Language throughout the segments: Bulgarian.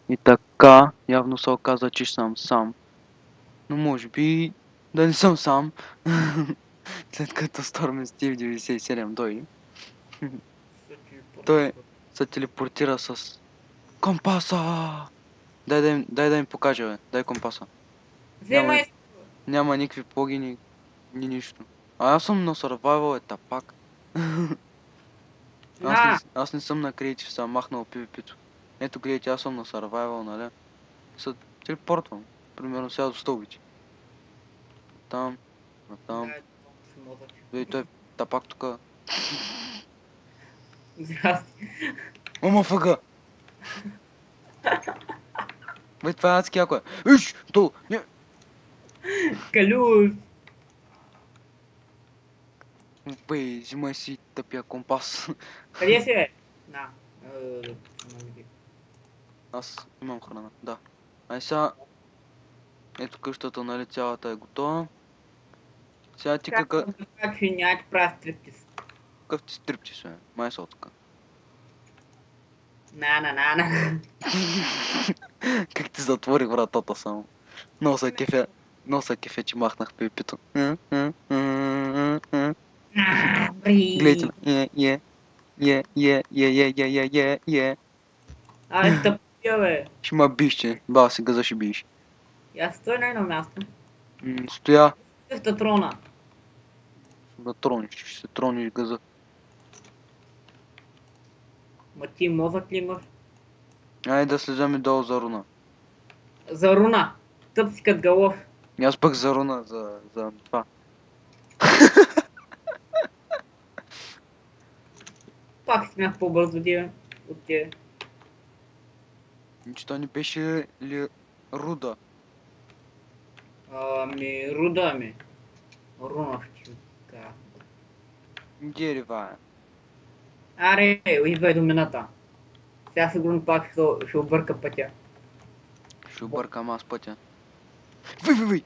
И така, явно се оказа, че съм сам. Но може би да не съм сам. След като Storm Steve 97 дойде. Той се телепортира с компаса. Дай да им покажа, бе. Дай компаса. Вземай. Няма никакви погини, ни нищо. А аз съм на survival етапак. На. Аз не съм на creative, съм махнал PvP-то. Ето гледайте, аз съм на survival, нали? Се телепортвам. Примерно сега до стълбите. Там, натам. Да, мозък. И той тапак тук. Здрасти. Ома фъга! Бе, това е адски яко е. Иш! Долу! Не! Калюш. Бе, взимай си тъпия компас. Къде си, бе? На. Аз имам храна, да. Ай сега, ето къщата, нали, цялата е готова. Сега ти какъв Как ще няма ти правя стриптиз. ти стриптис, бе? Май са така. На. Как ти затвори вратата само. Много се кефе, че махнах пипито. Гледайте, Абе, стъпия, бе. ще ма биш, че. Баба си газа ще биш. Я стой на едно място. Стоя В татрона. да трониш, ще се трониш газа. Ма ти мозък ли имаш? Айде да слезем и долу за руна. За руна. Тъп си кът галош. И аз пък за руна, за това. Пак смях по-бързо, бе. От тебе. Че то не беше ли руда? Ами, руда ми. Руна ще ти кажа. Дерева е. Аре, идвай до мината. Сега сигурно пак ще обърка пътя. Ще объркам аз пътя. Вой!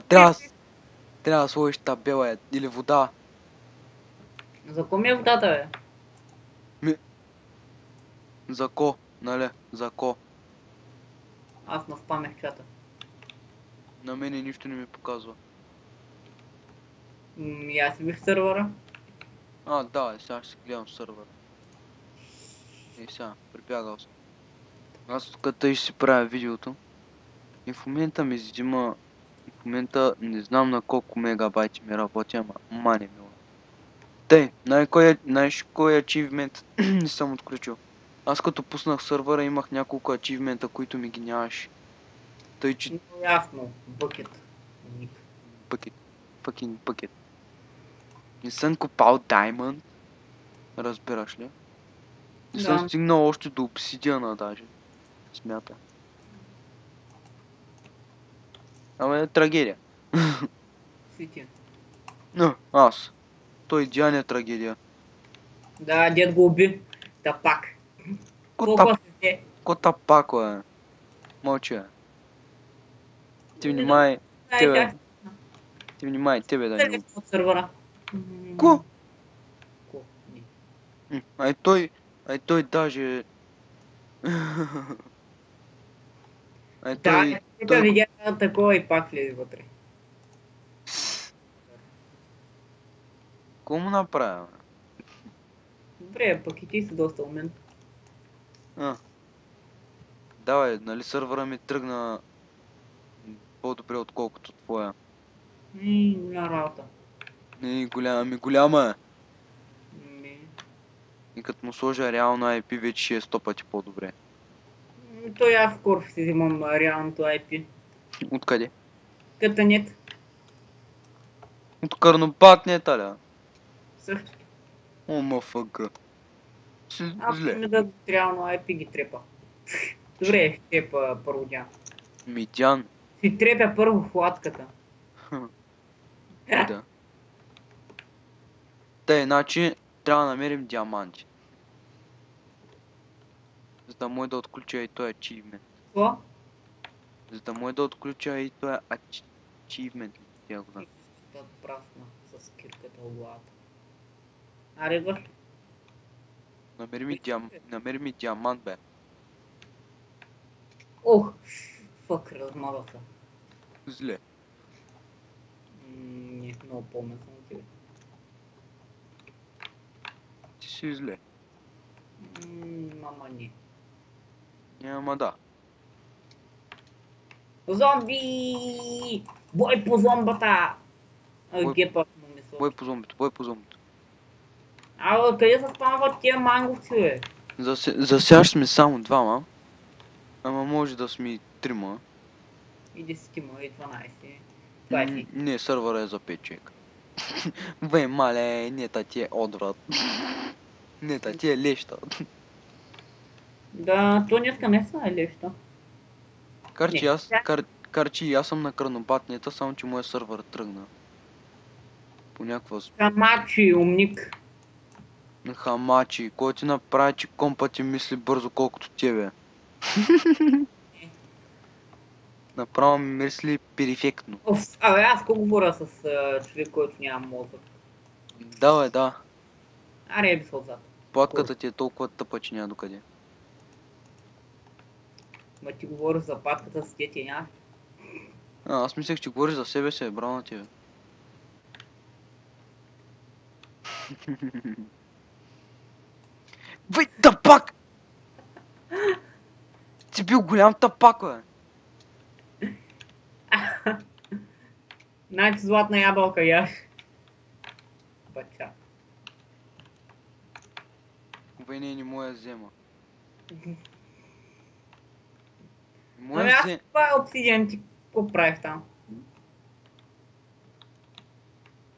Трябва да сложиш табела или вода. За кого ми е водата, бе? За ко, нали? За ко. Аз наспамях чата. На мене нищо не ми показва. И аз си виж сървъра. Да, сега ще си гледам сървъра. Сега, прибягал съм. Аз тук тъй ще си правя видеото. И в момента ми взима... В момента не знам на колко мегабайти ми работи, ама мане ми. Тъй, знаеш кой ачивмент не съм отключил. Аз като пуснах сървъра имах няколко ачивмента, които ми ги нямаше. Тъй, че... Но ясно, бъкет. Бъкет. Fucking бъкет. Не съм копал даймонд. Разбираш ли? Не съм стигнал още до обсидиана даже. Смята. Ама е трагедия. Сити. Аз. Той Диан е трагедия. Да, дед го уби. Та пак. Колко се Кота пако е. Мълча. Ти внимай. Ти внимай, тебе да не... от сървъра. Ко? Ко? Ай той даже... Да, тук видя такова и пак влезе вътре. Какво му направя? Добре, пък и ти си доста умен. Давай, нали сървъра ми тръгна по-добре отколкото твоя. На работа. Голяма е. Ми. И като му сложа реално IP вече ще е 100 пъти по-добре. Той аз скоро ще си взимам реалното IP. Откъде? Катанет. От Карнопатнета, ля. Също. О, МФГ. Ако ми дадат реално IP ги трепа. Добре, ще трепа първо дян. Мидян. Си трепя първо хладката. Да. Тъй, значи трябва да намерим диаманти. За да може да отключа и този achievement. Какво? За да може да отключа и този achievement. Тя го знам. Прасна с кирката от главата. Аре, идваш? Намери ми диамант, бе. Ох, фък, размазал се. Зле. Не, много помня съм от тебе. Ти си зле. Мама не. Няма да. Зомби! Бой по зомбата! Гепът му мисъл. Бой по зомбито. Ало, къде се спамват тия манговци, бе? За сега сме само двама. Ама може да сме и трима. И 10, и 12. 20. Не, сървъра е за 5 човека. Бе, мале, нета ти е отврат. Нета ти е леща. Да, то днеска не са нещо. Карчи и аз съм на крънобатнията, само че моят сървър тръгна. По някаква... Хамачи, умник. Хамачи, кой ти направи, че компът ти мисли бързо колкото тебе. Направо ми мисли перфектно. Абе, аз какво говоря с човек, който няма мозък? Да, бе, да. Аре, еби се отзад. Платката ти е толкова тъпа, че няма докъде. Ма ти говориш за патката с ти няма. Аз мислех, че говориш за себе си, браво на тебе. Бе, тъпак! Ти бил голям тъпак, бе. Значи златна ябълка яш. Бача. Бе, не моя взема. Ами аз това е обсидиан, ти какво правиш там?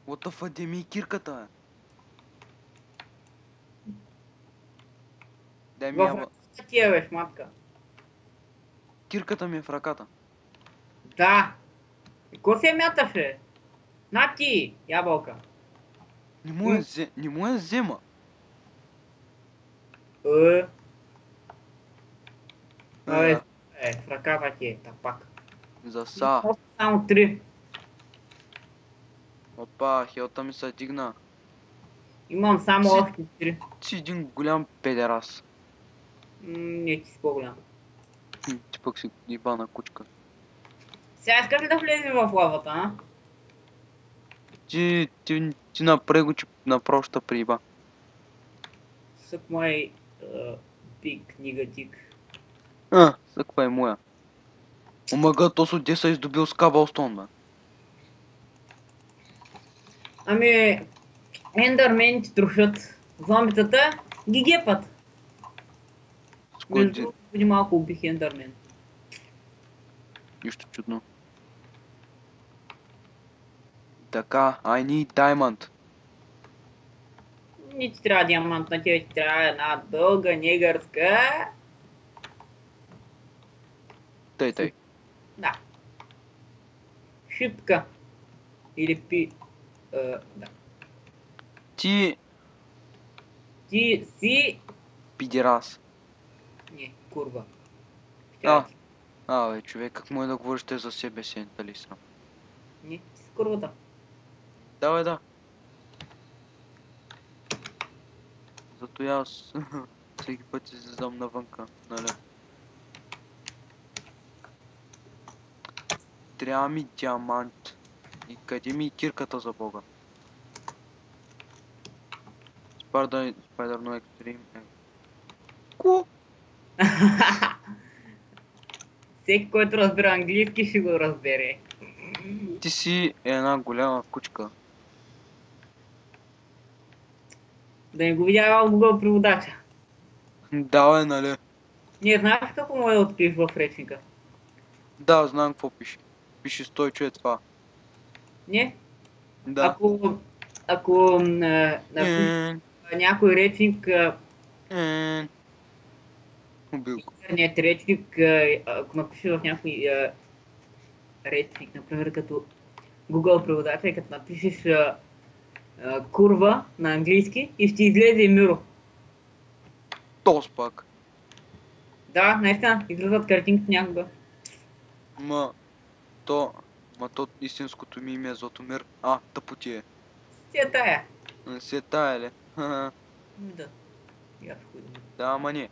What the fuck, де ми и кирката, бе? Дай ми В яба. ръката ти е, бе, шматка. Кирката ми е в ръката. Да. И какво се мяташ, бе? На ти, ябълка. Не му я взема. Абе, в ръката ти е, тапак. За са. Само 3. Опа, хелта ми се дигна. Имам само Си- още 3. Ти си един голям педерас. Не, ти си по-голям. Ти пък си ебана кучка. Сега искаш ли да влезеш в лавата, а? Ти направи го, че направо ще приеба. Suck my big nigga За каква е моя? Омага, то с Одеса издобил с Каблстон, бе. Ами, ендърмените трошат зомбитата, ги гепат. С кой Между другото, преди малко убих ендърмен. Нищо чудно. Така, I need diamond. Не ти трябва диамант, на тебе ти трябва една дълга негърска. Тъй. Да. Шипка. Или да. Ти Ти си... пидерас. Не, курва. Бе, човек, как може да говориш те за себе си, дали сам? Не, ти си курвата. Да, бе, да. Зато и аз всеки път излизам навънка, нали? Трябва ми диамант. И къде ми е кирката, за бога? Spider-No Extreme. Ко? Всеки, който разбира английски, ще го разбере. Ти си една голяма кучка. Да не го видя в Google преводача. Да, бе, нали? Не, знаеш какво може да откриеш в речника? Да, знам какво пише. Пише Стойчо е това. Не? Да. Ако напишеш някой речник, Убилко. интернет речник, ако напишеш в някой речник, например като Google преводача и като напишеш курва на английски и ще излезе Миро. Тос пак. Да, наистина, излизат картинките някога. То истинското ми име е Златомир. Тъпо ти е. Си е тая. Си е тая, ли? Да. Я в хуй. Да, ама не.